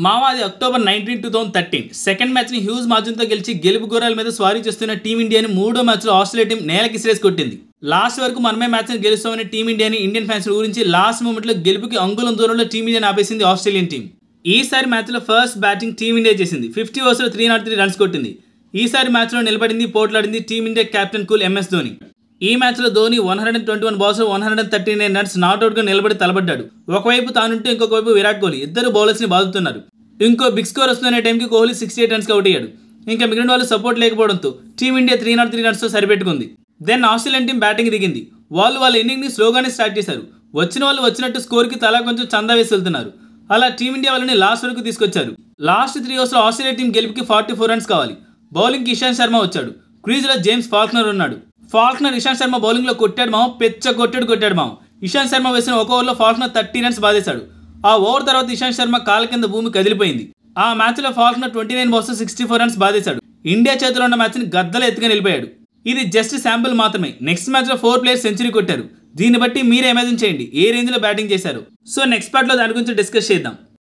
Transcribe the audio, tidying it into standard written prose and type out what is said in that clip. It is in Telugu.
మావాది అక్టోబర్ 19, 2013 సెకండ్ మ్యాచ్ ని హ్యూజ్ మార్జిన్ తో గెలిచి గెలుపు గుర్రాల మీద స్వారీ చేస్తున్న టీమిండియాని మూడో మ్యాచ్ లో ఆస్ట్రేలియా టీం నేలకి సిరేస్ కొట్టింది. లాస్ట్ వరకు మనమే మ్యాచ్ ని గెలుస్తామని టీమిండియాని ఇండియన్ ఫ్యాన్స్ గురించి లాస్ట్ మూమెంట్ లో గెలుపుకి అంగుళం దూరంలో టీమిండియాని ఆపేసింది ఆస్ట్రేలియన్ టీం. ఈసారి మ్యాచ్ లో ఫస్ట్ బ్యాటింగ్ టీమిండియా చేసింది. 50 ఓవర్స్ లో 303 రన్స్ కొట్టింది. ఈసారి మ్యాచ్ లో నిలబడింది, పోట్లాడింది team India captain cool MS Dhoni. ఈ మ్యాచ్ లో ధోని 121 బాల్స్ 139 రన్స్ నాట్అవుట్ గా నిలబడి తలబడ్డాడు. ఒకవైపు తానుంటే ఇంకొక వైపు విరాట్ కోహ్లీ ఇద్దరు బౌలర్స్ ని బాదుతున్నారు. ఇంకో బిగ్ స్కోర్ వస్తున్న టైంకి కోహ్లీ 68 రన్స్ అవుట్ అయ్యాడు. ఇంకా మిగిలిన వాళ్ళు సపోర్ట్ లేకపోవడంతో టీమిండియా 303 రన్స్ తో సరిపెట్టుకుంది. దెన్ ఆస్ట్రేలియన్ టీం బ్యాటింగ్ దిగింది. వాళ్ళ ఇన్నింగ్ ని స్లోగానే స్టార్ట్ చేశారు. వచ్చిన వాళ్ళు వచ్చినట్టు స్కోర్ కి తలా కొంచెం చందా వేసి వెళ్తున్నారు. అలా టీమిండియా వాళ్ళని లాస్ట్ వరకు తీసుకొచ్చారు. లాస్ట్ 3 ఓవర్స్ లో ఆస్ట్రేలియా టీం గెలుపుకి 44 రన్స్ కావాలి. బౌలింగ్ కి ఇషాంత్ శర్మ వచ్చాడు. క్రీజ్ లో జేమ్స్ ఫాల్క్నర్ ఉన్నాడు. ఫాల్క్నర్ ఇషాంత్ శర్మ బౌలింగ్ లో కొట్టాడు మామ, కొట్టాడు మామ. ఇషాంత్ శర్మ వేసిన ఒక ఓవర్లో ఫాల్క్నర్ 30 రన్స్ బాధేశాడు. ఆ ఓవర్ తర్వాత ఇషాంత్ శర్మ కాళ్ళ కింద భూమి కదిలిపోయింది. ఆ మ్యాచ్ లో ఫాల్క్నర్ 29 బాల్స్ 64 రన్స్ బాధేశాడు. ఇండియా చేతిలో ఉన్న మ్యాచ్ ని గద్దల ఎత్తుగా నిలిపాడు. ఇది జస్ట్ శాంపుల్ మాత్రమే. నెక్స్ట్ మ్యాచ్ లో 4 ప్లేయర్స్ సెంచరీ కొట్టారు. దీన్ని బట్టి మీరే ఇమాజిన్ చేయండి ఏ రేంజ్ లో బ్యాటింగ్ చేశారు. సో నెక్స్ట్ పార్ట్ లో దాని గురించి డిస్కస్ చేద్దాం.